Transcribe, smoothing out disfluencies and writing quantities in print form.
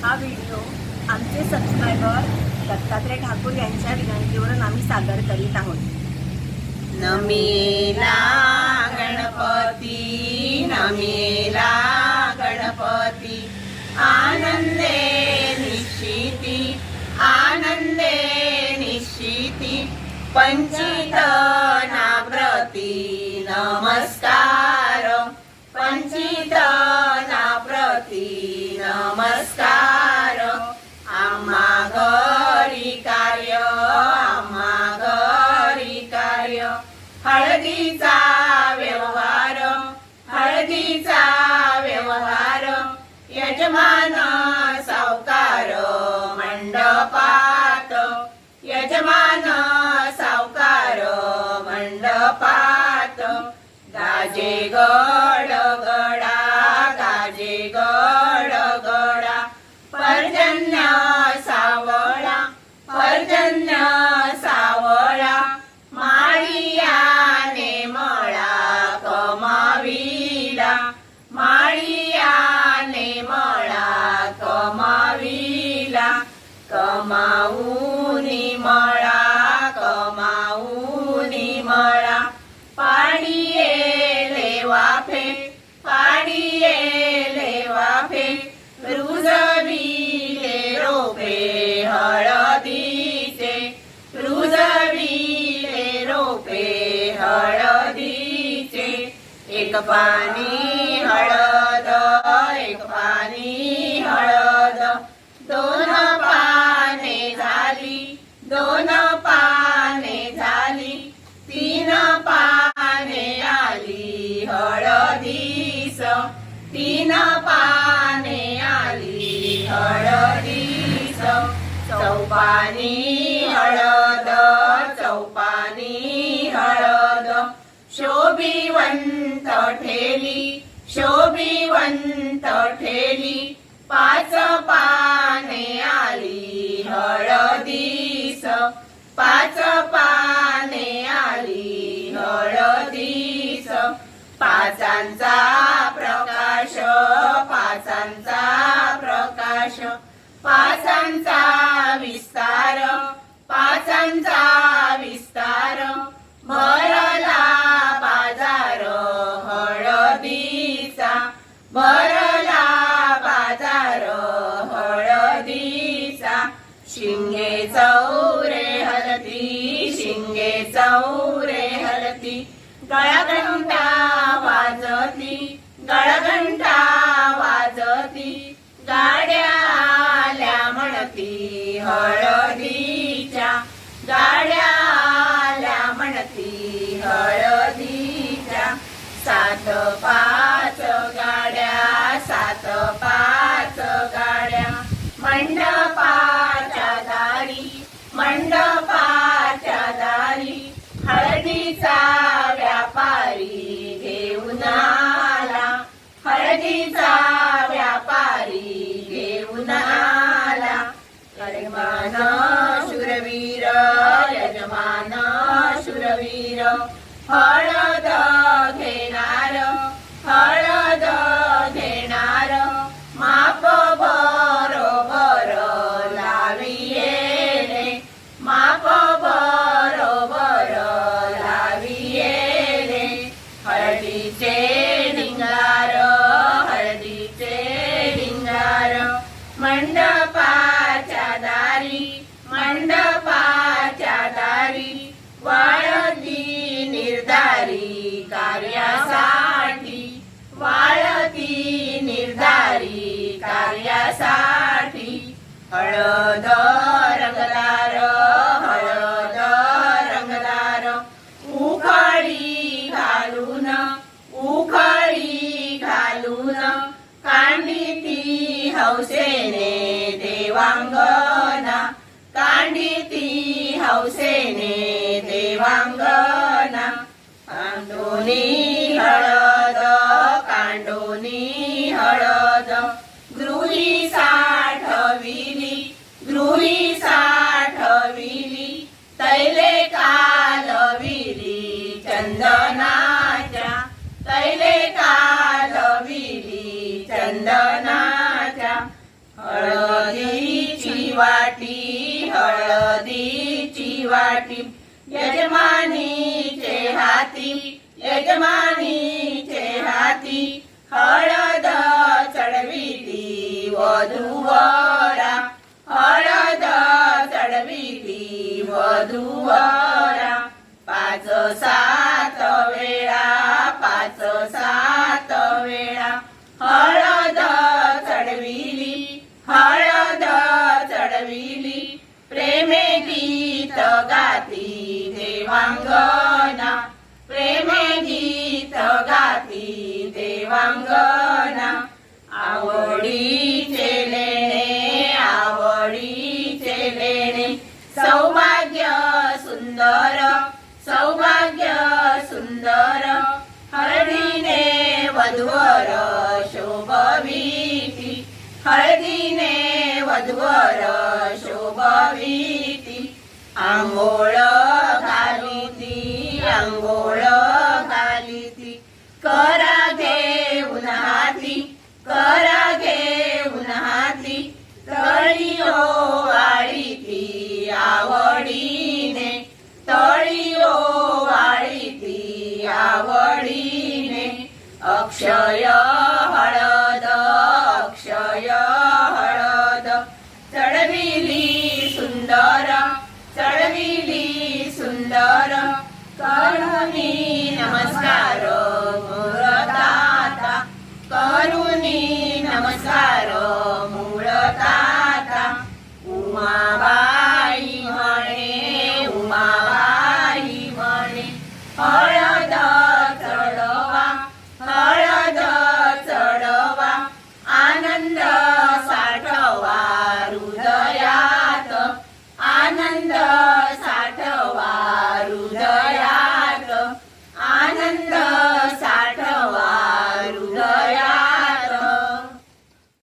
हा व्हिडिओ आमचे सबस्क्रायबर दत्तात्रय ठाकूर यांच्या विनंतीवरून आम्ही सादर करीत आहोत। नमिला गणपती, नमिला गणपती, आनंदे निश्चिती, आनंदे निश्चिती, पंचित नाप्रती नमस्कार, पंचित नाप्रती नमस्कार। आम्हा घरी कार्य, आम्हा घरी कार्य, हळदीचा व्यवहार, हळदीचा व्यवहार, यजमान सावकार मंडपात, यजमान सावकार मंडपात, गाजे गडगडा, गाजे गडगडा, पर्जन्य सावळा, पर्जन्य सावळा, माळियाने मळा कमाविला, माळियाने मळा कमाविला, कमाऊनी मळा, कमाऊनी मळा, पाडिये वाफे, पाडिये वाफे, रुजविले रोपे हळदीचे, रुजविले रोपे हळदीचे, एक पाणी हळद, एक पाणी हळद, दोन पाने झाली, दोन पाने झाली, तीन पाने आली हळदीस, तीन पाने आली हळदीस, चौपानी हळद, चौपानी हळद, शोभिवंत ठेली, शोभिवंत ठेली, पाच पाने आली हळदीस, पाच पाने आली हळदीस, पाचांचा प्रकाश, पाचांचा प्रकाश, पाचांचा विस्तार, पाचांचा विस्तार, भरला बाजार हळदीचा, भरला बाजार हळदीचा, शिंगे चौरे हलती, शिंगे चौरे हलती, गळघंटा वाजती, गळघंटा वाजती, गाड्या आल्या म्हणती हळदीच्या, गाड्या आल्या म्हणती हळदीच्या, सात पाच गाड्या, सात पाच गाड्या, मंडपाच्या दारी, मंडपाच्या दारी, हळदीचा व्यापारी घेऊन आला, हळदीचा व्यापारी घेऊन आला, यजमान शूरवीर, यजमान शूरवीर, हळद घेणार, हळद घेणार, माप बरोबर लाविये, माप बरोबर लाविये, हळदीचे डिंगार, हळदीचे डिंगार, मंडपाच्या दारी, मंडपाच्या दारी, वाळती निर्धारी कार्यासाठी, वाळती निर्धारी कार्यासाठी, हळद रंगदार, हळद रंगदार, उखळी घालून, उखळी घालून, कांडिती हौसेने देवांगना, कांडिती हौसेने देवांगना, कांडोनी हळद, कांडोनी हळद, गृही साठविली, गृही साठविली, तैले कालविली चंदनाच्या, तैले कालविली चंदनाच्या, हळद हळदीची वाटी हळदीची वाटी यजमानीचे हाती यजमानीचे हाती हळद चढविली वधूवरा हळद चढविली वधूवरा 5-7 वेळा 5-7 वेळा हळद चढविली हळद चढविली प्रेमे गीत गाती देवांगना प्रेमे गीत गाती देवांगना आवडीचे लेणे आवडीचे लेणे सौभाग्य सुंदर सौभाग्य सुंदर हळदीने वधूवर शोभविती हळदीने वधूवर शोभविती आंघोळ घालिती आंघोळ घालिती करा घेऊन हाती करा घेऊन हाती तळी ओवाळीती आवडीने तळी ओवाळीती आवडीने अक्षय हळद अक्षय हळद चढविली सुंदर चढविली सुंदर करुणी नमस्कार